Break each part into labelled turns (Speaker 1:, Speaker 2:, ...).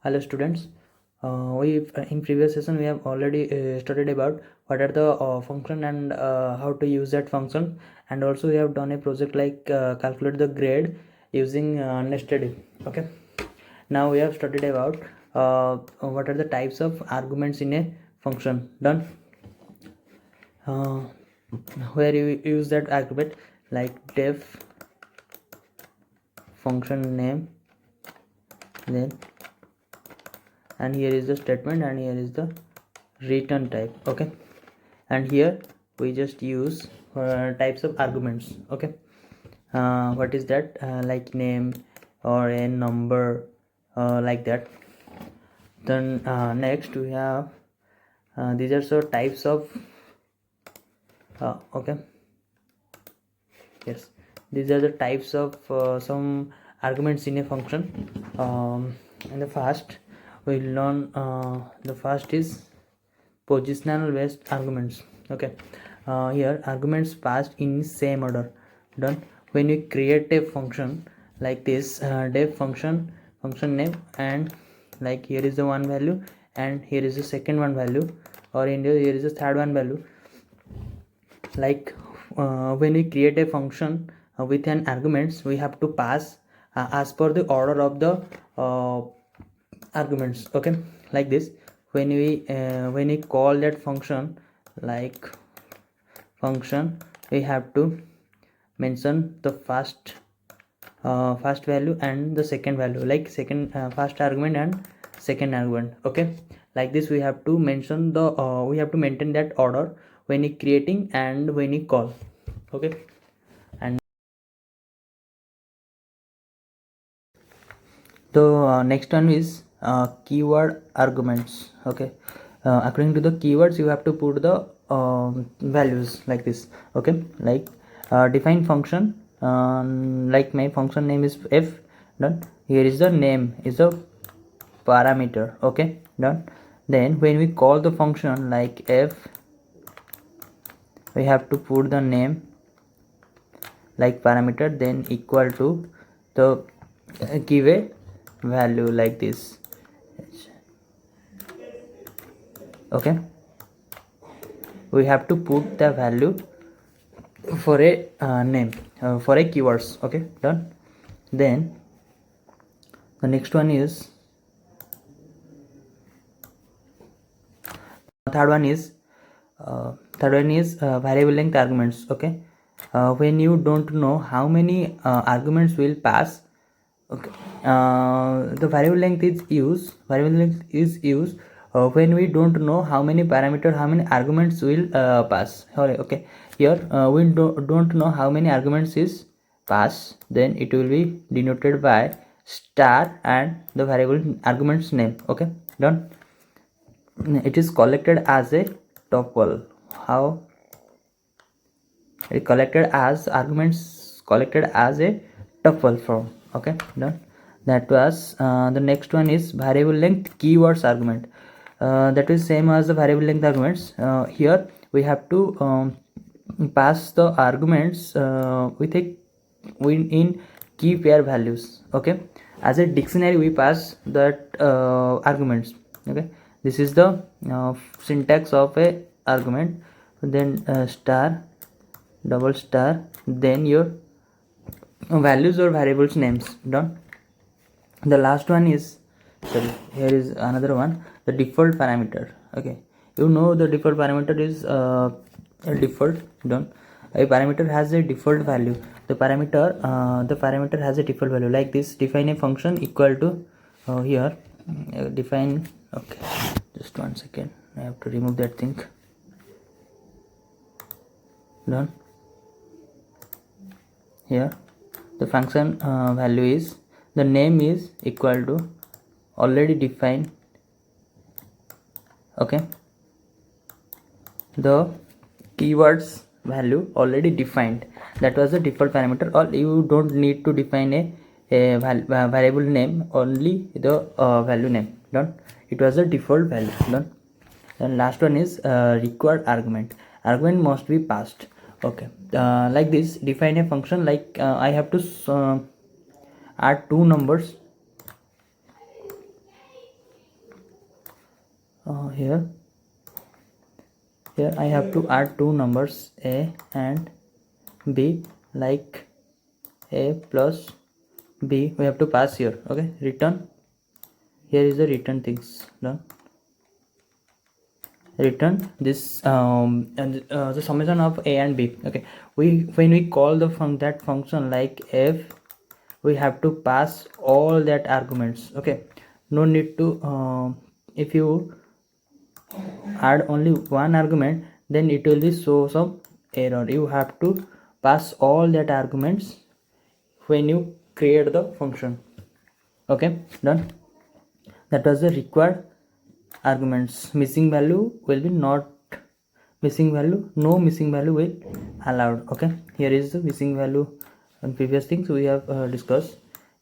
Speaker 1: Hello students. We in previous session we have already studied about what are the function and how to use that function, and also we have done a project like calculate the grade using nested if. Okay. Now we have studied about what are the types of arguments in a function. Done. Uh, where you use that argument like def function name, then and here is the statement and here is the return type. Okay, and here we just use types of arguments. Okay, what is that? Like name or a number, like that. Then next we have these are so types of okay, yes, these are the types of some arguments in a function. And the first we'll learn the first is positional based arguments. Okay, here arguments passed in same order. Done. When we create a function like this, def function name, and like here is the one value and here is the second one value, or in here is the third one value. Like when we create a function with an arguments, we have to pass as per the order of the arguments. Okay, like this. When we call that function like function, we have to mention the first value and the second value, like second first argument and second argument. Okay, like this we have to mention the we have to maintain that order when we creating and when we call. Okay, and the next one is keyword arguments. Okay, according to the keywords you have to put the values like this. Okay, like define function, like my function name is f. Done. Here is the name is a parameter. Okay, done. Then when we call the function like f, we have to put the name like parameter, then equal to the give a value like this. Okay, we have to put the value for a name for a keywords. Okay, done. Then the next one is third one is variable length arguments. Okay, when you don't know how many arguments will pass. Okay, the variable length is used when we don't know how many parameters, how many arguments will pass. Okay, here we don't know how many arguments is pass, then it will be denoted by star and the variable arguments name. Okay, done. It is collected as a tuple. How it collected as arguments collected as a tuple form. Okay, done. That was the next one is variable length keywords argument. That is same as the variable length arguments. Here we have to pass the arguments with a in key pair values. Okay, as a dictionary we pass that arguments. Okay, this is the syntax of a argument. Then star, double star, then your values or variables names. Done. The last one is, sorry, here is another one, the default parameter. Okay, you know the default parameter is a default. Done. A parameter has a default value. The parameter has a default value like this. Define a function equal to here define. Okay, just one second, I have to remove that thing. Done. Here the function value is, the name is equal to already defined. Okay, the keywords value already defined, that was the default parameter, or you don't need to define a variable name, only the value name. Done. It was the default value. Done. And last one is required argument. Argument must be passed. Okay, like this, define a function like I have to add two numbers. Here I have to add two numbers a and b, like a plus b we have to pass here. Okay, return, here is the return things done. Return this and the summation of a and b. Okay, when we call that function like f, we have to pass all that arguments. Okay, no need to if you add only one argument, then it will be show some error. You have to pass all that arguments when you create the function. Okay, done. That was the required arguments. Missing value will be not missing value, no missing value will allowed. Okay, here is the missing value on previous things we have discussed.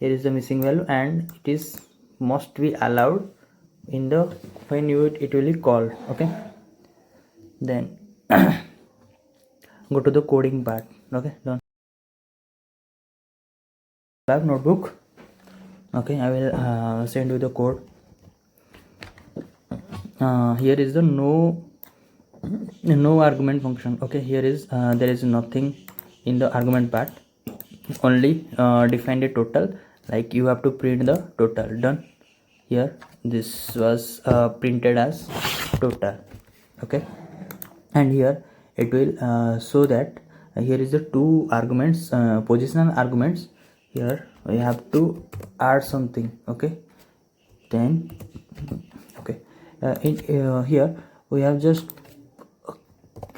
Speaker 1: Here is the missing value and it is must be allowed in the when you it will be called. Okay, then go to the coding part. Okay, done. Have notebook. Okay, I will send you the code. Here is the no argument function. Okay, here is there is nothing in the argument part, only define the total, like you have to print the total. Done. Here this was printed as total. Okay, and here it will show that here is the two arguments, positional arguments. Here we have to add something. Okay, then okay, here we have just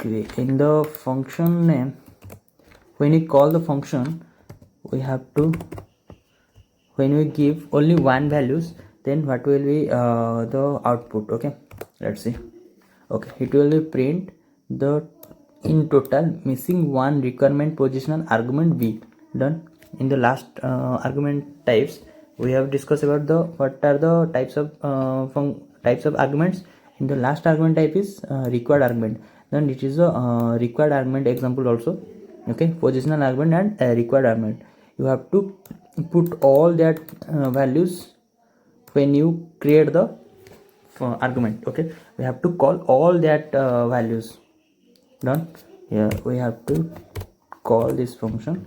Speaker 1: in the function name, when we call the function, we have to, when we give only one values, then what will be the output. Okay, let's see. Okay, it will be print the in total missing one requirement positional argument b. Done. In the last argument types, we have discussed about the what are the types of arguments. In the last argument type is required argument. Then it is a required argument example also. Okay, positional argument and required argument. You have to put all that values when you create the argument. Okay, we have to call all that values. Done. Here we have to call this function.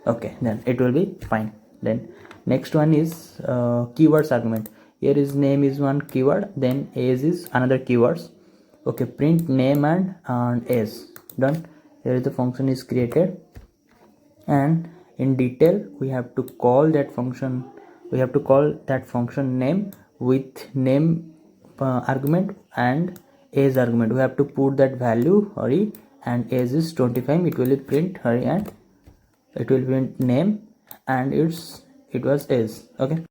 Speaker 1: Okay, then it will be fine. Then next one is keywords argument. Here is name is one keyword, then age is another keywords. Okay, print name and age. Done. Here the function is created, and in detail we have to call that function. We have to call that function name with name argument and age argument. We have to put that value hurry, and age is 25. It will print hurry and it will print name and it was age. Okay,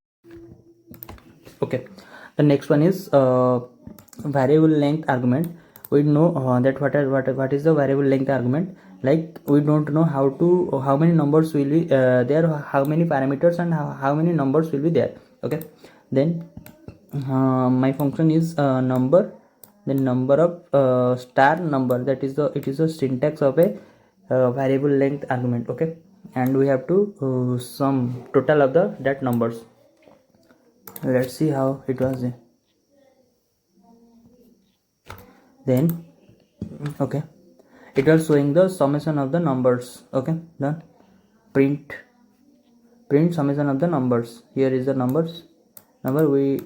Speaker 1: okay, the next one is variable length argument. We know that what is the variable length argument. Like we don't know how many numbers will be there, how many parameters and how many numbers will be there. Okay, then my function is number, then number of star number, that is it is a syntax of a variable length argument. Okay, and we have to sum total of that numbers. Let's see how it was. Then okay, it was showing the summation of the numbers. Okay, done. Print summation of the numbers. Here is the number we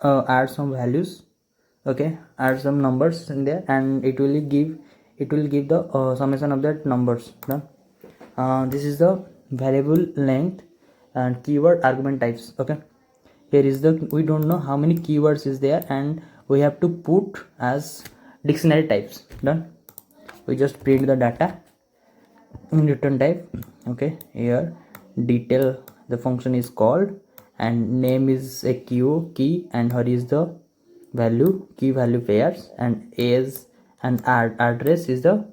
Speaker 1: add some values. Okay, add some numbers in there and it will give the summation of that numbers. Done. This is the variable length and keyword argument types. Okay, here is the, we don't know how many keywords is there and we have to put as dictionary types. Done. We just print the data in return type. Okay, here detail, the function is called, and name is a key and here is the value, key value pairs, and age and address is the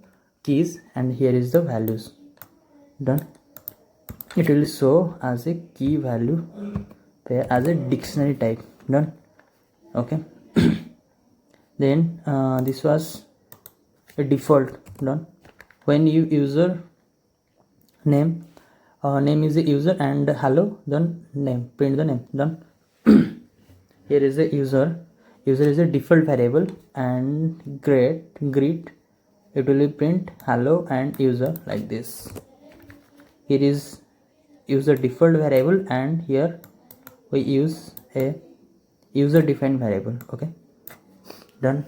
Speaker 1: keys, and here is the values. Done. It will show as a key value pair as a dictionary type. Done. Okay. Then this was a default. Done. When you user name, name is the user and hello, then name, print the name. Done. Here is the user user is a default variable, and greet it will be print hello and user like this. Here is user default variable, and here we use a user defined variable. Okay, done.